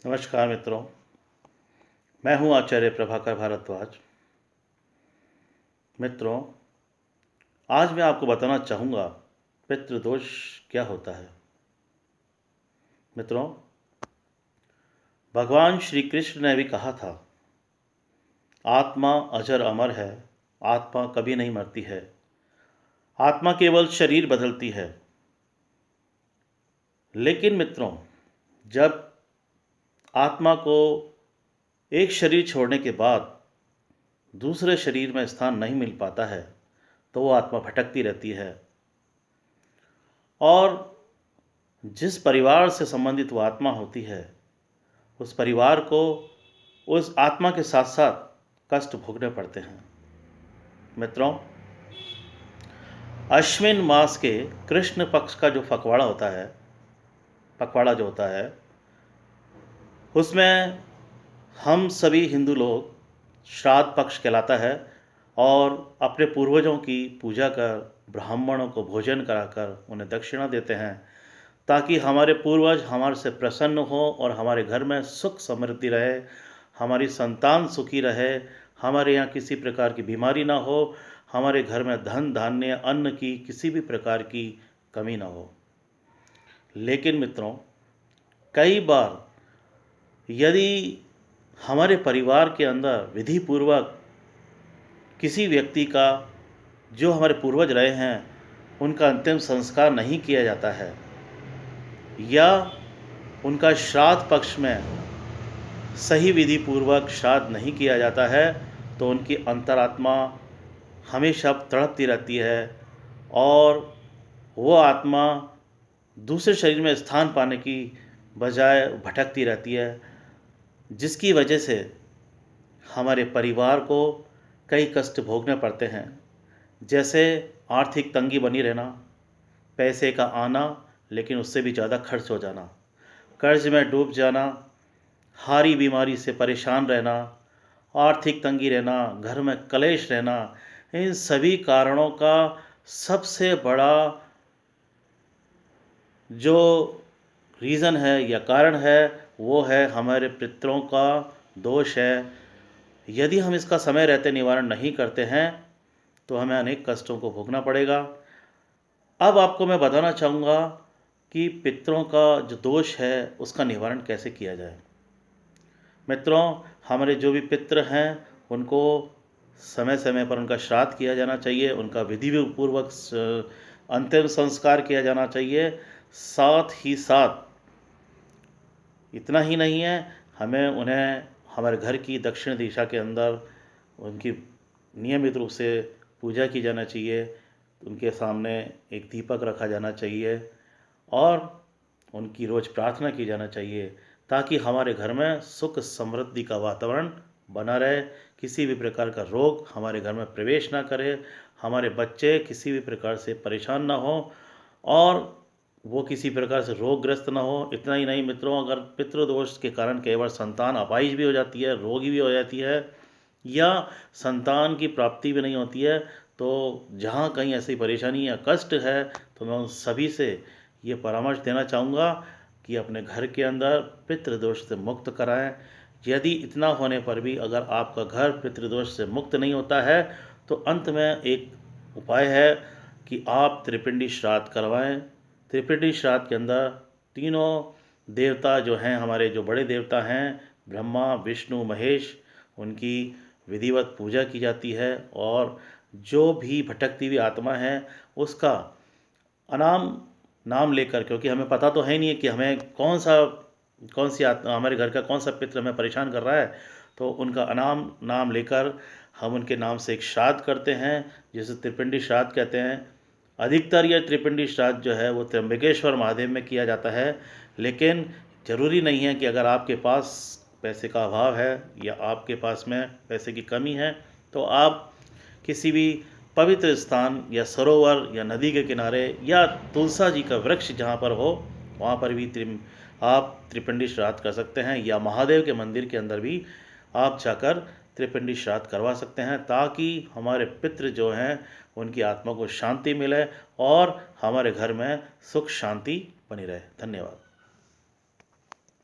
नमस्कार मित्रों, मैं हूं आचार्य प्रभाकर भारद्वाज। मित्रों, आज मैं आपको बताना चाहूँगा पितृदोष क्या होता है। मित्रों, भगवान श्री कृष्ण ने भी कहा था, आत्मा अजर अमर है, आत्मा कभी नहीं मरती है, आत्मा केवल शरीर बदलती है। लेकिन मित्रों, जब आत्मा को एक शरीर छोड़ने के बाद दूसरे शरीर में स्थान नहीं मिल पाता है तो वो आत्मा भटकती रहती है और जिस परिवार से संबंधित वो आत्मा होती है उस परिवार को उस आत्मा के साथ साथ कष्ट भोगने पड़ते हैं। मित्रों, अश्विन मास के कृष्ण पक्ष का जो पखवाड़ा जो होता है उसमें हम सभी हिंदू लोग श्राद्ध पक्ष कहलाता है और अपने पूर्वजों की पूजा कर ब्राह्मणों को भोजन कराकर उन्हें दक्षिणा देते हैं ताकि हमारे पूर्वज हमारे से प्रसन्न हो और हमारे घर में सुख समृद्धि रहे, हमारी संतान सुखी रहे, हमारे यहाँ किसी प्रकार की बीमारी ना हो, हमारे घर में धन धान्य अन्न की किसी भी प्रकार की कमी ना हो। लेकिन मित्रों, कई बार यदि हमारे परिवार के अंदर विधि पूर्वक किसी व्यक्ति का जो हमारे पूर्वज रहे हैं उनका अंतिम संस्कार नहीं किया जाता है या उनका श्राद्ध पक्ष में सही विधि पूर्वक श्राद्ध नहीं किया जाता है तो उनकी अंतरात्मा हमेशा तड़पती रहती है और वो आत्मा दूसरे शरीर में स्थान पाने की बजाय भटकती रहती है, जिसकी वजह से हमारे परिवार को कई कष्ट भोगने पड़ते हैं। जैसे आर्थिक तंगी बनी रहना, पैसे का आना लेकिन उससे भी ज़्यादा खर्च हो जाना, कर्ज में डूब जाना, हारी बीमारी से परेशान रहना, आर्थिक तंगी रहना, घर में कलेश रहना, इन सभी कारणों का सबसे बड़ा जो रीज़न है या कारण है वो है हमारे पितरों का दोष है। यदि हम इसका समय रहते निवारण नहीं करते हैं तो हमें अनेक कष्टों को भोगना पड़ेगा। अब आपको मैं बताना चाहूँगा कि पितरों का जो दोष है उसका निवारण कैसे किया जाए। मित्रों, हमारे जो भी पितृ हैं उनको समय समय पर उनका श्राद्ध किया जाना चाहिए, उनका विधि पूर्वक अंतिम संस्कार किया जाना चाहिए। साथ ही साथ इतना ही नहीं है, हमें उन्हें हमारे घर की दक्षिण दिशा के अंदर उनकी नियमित रूप से पूजा की जाना चाहिए, उनके सामने एक दीपक रखा जाना चाहिए और उनकी रोज़ प्रार्थना की जाना चाहिए ताकि हमारे घर में सुख समृद्धि का वातावरण बना रहे, किसी भी प्रकार का रोग हमारे घर में प्रवेश ना करे, हमारे बच्चे किसी भी प्रकार से परेशान ना हो और वो किसी प्रकार से रोगग्रस्त ना हो। इतना ही नहीं मित्रों, अगर पितृदोष के कारण कई बार संतान अपाहिज भी हो जाती है, रोगी भी हो जाती है या संतान की प्राप्ति भी नहीं होती है, तो जहाँ कहीं ऐसी परेशानी या कष्ट है तो मैं उन सभी से ये परामर्श देना चाहूँगा कि अपने घर के अंदर पितृदोष से मुक्त कराएं। यदि इतना होने पर भी अगर आपका घर पितृदोष से मुक्त नहीं होता है तो अंत में एक उपाय है कि आप त्रिपिंडी श्राद्ध करवाएं। त्रिपिंडी श्राद्ध के अंदर तीनों देवता जो हैं, हमारे जो बड़े देवता हैं ब्रह्मा विष्णु महेश, उनकी विधिवत पूजा की जाती है और जो भी भटकती हुई आत्मा है उसका नाम लेकर, क्योंकि हमें पता तो है नहीं है कि हमें कौन सी आत्मा, हमारे घर का कौन सा पितृ हमें परेशान कर रहा है, तो उनका नाम लेकर हम उनके नाम से एक श्राद्ध करते हैं जिसे त्रिपिंडी श्राद्ध कहते हैं। अधिकतर यह त्रिपिंडी श्राद्ध जो है वो त्र्यंबकेश्वर महादेव में किया जाता है, लेकिन ज़रूरी नहीं है कि अगर आपके पास पैसे का अभाव है या आपके पास में पैसे की कमी है तो आप किसी भी पवित्र स्थान या सरोवर या नदी के किनारे या तुलसा जी का वृक्ष जहाँ पर हो वहाँ पर भी आप त्रिपिंडी श्राद्ध कर सकते हैं या महादेव के मंदिर के अंदर भी आप जाकर त्रिपिंडी श्राद्ध करवा सकते हैं ताकि हमारे पितृ जो हैं उनकी आत्मा को शांति मिले और हमारे घर में सुख शांति बनी रहे। धन्यवाद।